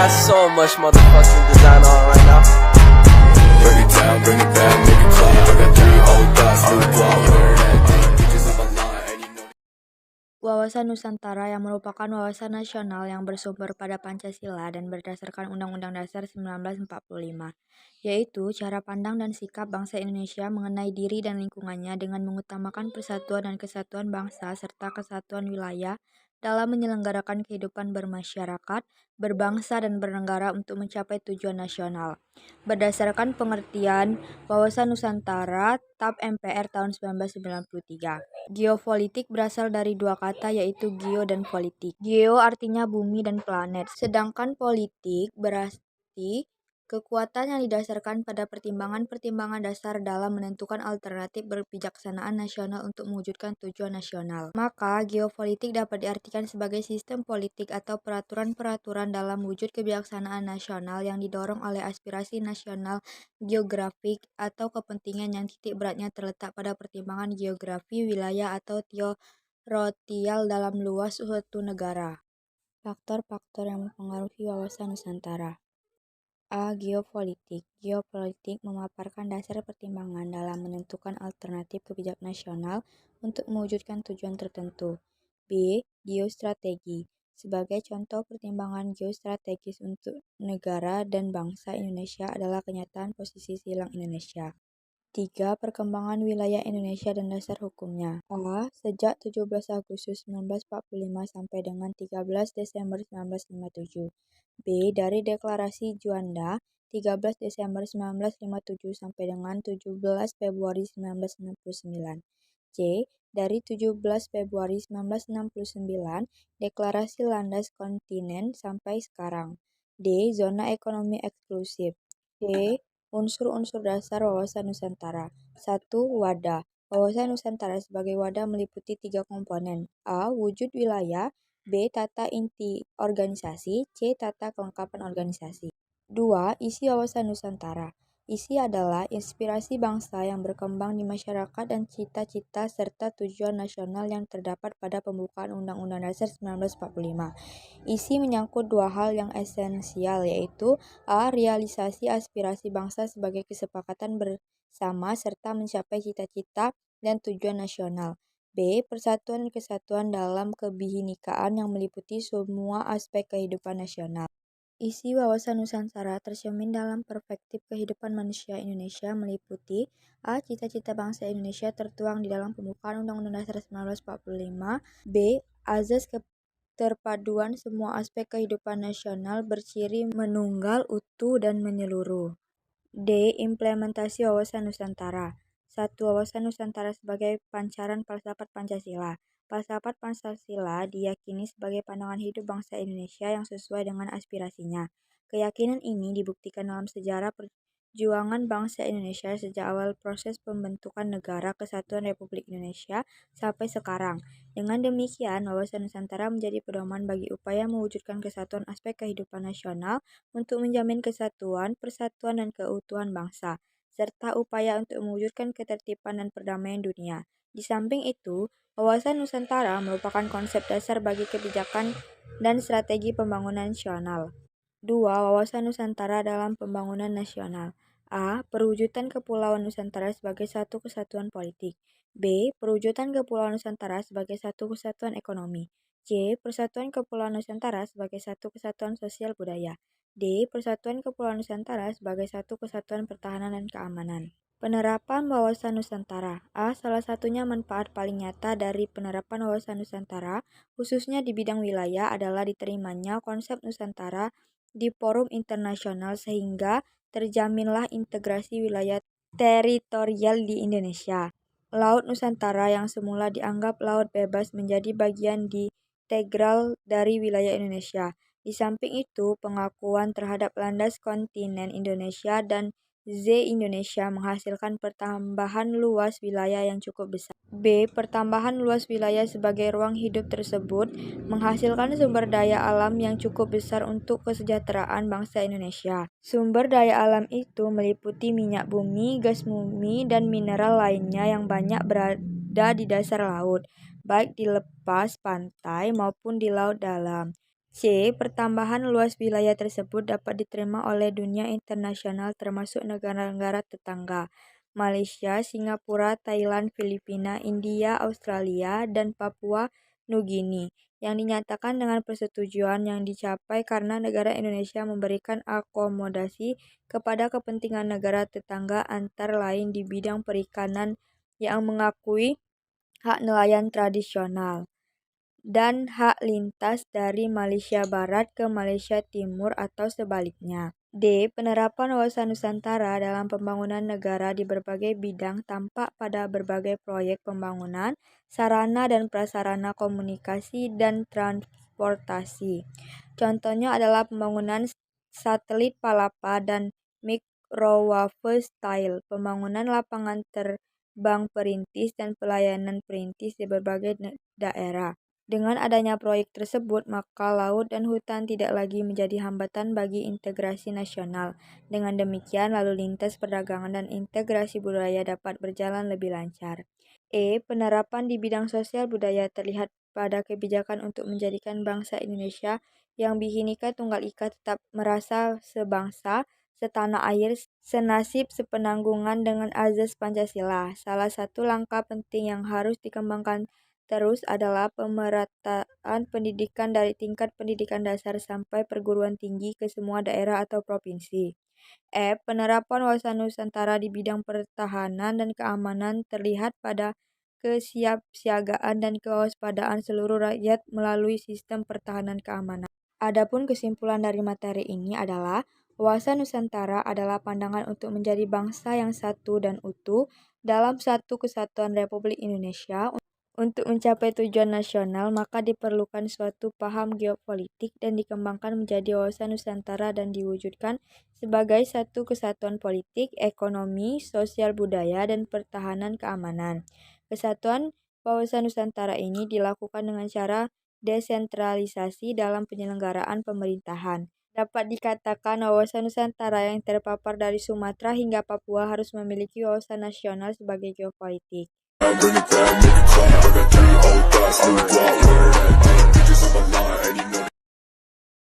got so much motherfucking design on right now. Bring it down, bring it back, make it clear. I got 3 old thoughts, new block, word that deep. Bitches on my line, and you know. Wawasan Nusantara yang merupakan wawasan nasional yang bersumber pada Pancasila dan berdasarkan Undang-Undang Dasar 1945, yaitu cara pandang dan sikap bangsa Indonesia mengenai diri dan lingkungannya dengan mengutamakan persatuan dan kesatuan bangsa serta kesatuan wilayah dalam menyelenggarakan kehidupan bermasyarakat, berbangsa dan bernegara untuk mencapai tujuan nasional. Berdasarkan pengertian Wawasan Nusantara TAP MPR tahun 1993. Geopolitik berasal dari dua kata yaitu geo dan politik. Geo artinya bumi dan planet, sedangkan politik berarti kekuatan yang didasarkan pada pertimbangan-pertimbangan dasar dalam menentukan alternatif berbijaksanaan nasional untuk mewujudkan tujuan nasional. Maka, geopolitik dapat diartikan sebagai sistem politik atau peraturan-peraturan dalam wujud kebijaksanaan nasional yang didorong oleh aspirasi nasional geografik atau kepentingan yang titik beratnya terletak pada pertimbangan geografi, wilayah, atau teritorial dalam luas suatu negara. Faktor-faktor yang mempengaruhi wawasan Nusantara. A. Geopolitik. Geopolitik memaparkan dasar pertimbangan dalam menentukan alternatif kebijakan nasional untuk mewujudkan tujuan tertentu. B. Geostrategi. Sebagai contoh pertimbangan geostrategis untuk negara dan bangsa Indonesia adalah kenyataan posisi silang Indonesia. 3. Perkembangan wilayah Indonesia dan dasar hukumnya. A. Sejak 17 Agustus 1945 sampai dengan 13 Desember 1957. B. Dari Deklarasi Juanda 13 Desember 1957 sampai dengan 17 Februari 1969. C. Dari 17 Februari 1969, Deklarasi Landas Kontinen sampai sekarang. D. Zona ekonomi eksklusif. D. Unsur-unsur dasar wawasan Nusantara. 1. Wadah. Wawasan Nusantara sebagai wadah meliputi 3 komponen. A. Wujud wilayah. B. Tata inti organisasi. C. Tata kelengkapan organisasi. 2. Isi wawasan Nusantara. Isi adalah inspirasi bangsa yang berkembang di masyarakat dan cita-cita serta tujuan nasional yang terdapat pada pembukaan Undang-Undang Dasar 1945. Isi menyangkut 2 hal yang esensial yaitu A. Realisasi aspirasi bangsa sebagai kesepakatan bersama serta mencapai cita-cita dan tujuan nasional. B. Persatuan dan kesatuan dalam kebinekaan yang meliputi semua aspek kehidupan nasional. Isi wawasan Nusantara tercermin dalam perspektif kehidupan manusia Indonesia meliputi A. Cita-cita bangsa Indonesia tertuang di dalam pembukaan Undang-Undang Dasar 1945. B. Azas keterpaduan semua aspek kehidupan nasional berciri menunggal, utuh, dan menyeluruh. D. Implementasi wawasan Nusantara. 1. Wawasan Nusantara sebagai pancaran falsafat Pancasila. Falsafat Pancasila diyakini sebagai pandangan hidup bangsa Indonesia yang sesuai dengan aspirasinya. Keyakinan ini dibuktikan dalam sejarah perjuangan bangsa Indonesia sejak awal proses pembentukan Negara Kesatuan Republik Indonesia sampai sekarang. Dengan demikian, wawasan Nusantara menjadi pedoman bagi upaya mewujudkan kesatuan aspek kehidupan nasional untuk menjamin kesatuan, persatuan, dan keutuhan bangsa, serta upaya untuk mewujudkan ketertiban dan perdamaian dunia. Di samping itu, wawasan Nusantara merupakan konsep dasar bagi kebijakan dan strategi pembangunan nasional. 2. Wawasan Nusantara dalam pembangunan nasional. A. Perwujudan Kepulauan Nusantara sebagai satu kesatuan politik. B. Perwujudan Kepulauan Nusantara sebagai satu kesatuan ekonomi. C. Persatuan Kepulauan Nusantara sebagai satu kesatuan sosial budaya. D. Persatuan Kepulauan Nusantara sebagai satu kesatuan pertahanan dan keamanan. Penerapan wawasan Nusantara. A. Salah satunya manfaat paling nyata dari penerapan wawasan Nusantara, khususnya di bidang wilayah, adalah diterimanya konsep Nusantara di forum internasional sehingga terjaminlah integrasi wilayah teritorial di Indonesia. Laut Nusantara yang semula dianggap laut bebas menjadi bagian integral dari wilayah Indonesia. Di samping itu, pengakuan terhadap landas kontinen Indonesia dan Z-Indonesia menghasilkan pertambahan luas wilayah yang cukup besar. B. Pertambahan luas wilayah sebagai ruang hidup tersebut menghasilkan sumber daya alam yang cukup besar untuk kesejahteraan bangsa Indonesia. Sumber daya alam itu meliputi minyak bumi, gas bumi, dan mineral lainnya yang banyak berada di dasar laut, baik di lepas pantai maupun di laut dalam. C. Pertambahan luas wilayah tersebut dapat diterima oleh dunia internasional termasuk negara-negara tetangga, Malaysia, Singapura, Thailand, Filipina, India, Australia, dan Papua Nugini, yang dinyatakan dengan persetujuan yang dicapai karena negara Indonesia memberikan akomodasi kepada kepentingan negara tetangga antara lain di bidang perikanan yang mengakui hak nelayan tradisional dan hak lintas dari Malaysia Barat ke Malaysia Timur atau sebaliknya. D. Penerapan wawasan Nusantara dalam pembangunan negara di berbagai bidang tampak pada berbagai proyek pembangunan, sarana dan prasarana komunikasi dan transportasi. Contohnya adalah pembangunan satelit Palapa dan microwave style, pembangunan lapangan terbang perintis dan pelayanan perintis di berbagai daerah. Dengan adanya proyek tersebut, maka laut dan hutan tidak lagi menjadi hambatan bagi integrasi nasional. Dengan demikian, lalu lintas perdagangan dan integrasi budaya dapat berjalan lebih lancar. E. Penerapan di bidang sosial budaya terlihat pada kebijakan untuk menjadikan bangsa Indonesia yang Bhinneka Tunggal Ika tetap merasa sebangsa, setanah air, senasib, sepenanggungan dengan azas Pancasila. Salah satu langkah penting yang harus dikembangkan terus adalah pemerataan pendidikan dari tingkat pendidikan dasar sampai perguruan tinggi ke semua daerah atau provinsi. F. Penerapan wawasan Nusantara di bidang pertahanan dan keamanan terlihat pada kesiapsiagaan dan kewaspadaan seluruh rakyat melalui sistem pertahanan keamanan. Adapun kesimpulan dari materi ini adalah wawasan Nusantara adalah pandangan untuk menjadi bangsa yang satu dan utuh dalam satu kesatuan Republik Indonesia. Untuk mencapai tujuan nasional, maka diperlukan suatu paham geopolitik dan dikembangkan menjadi wawasan Nusantara dan diwujudkan sebagai satu kesatuan politik, ekonomi, sosial budaya, dan pertahanan keamanan. Kesatuan wawasan Nusantara ini dilakukan dengan cara desentralisasi dalam penyelenggaraan pemerintahan. Dapat dikatakan wawasan Nusantara yang terpapar dari Sumatera hingga Papua harus memiliki wawasan nasional sebagai geopolitik. Bring it down, make it clap. I got 3 old thoughts, new block, where that bitches on my line, and you know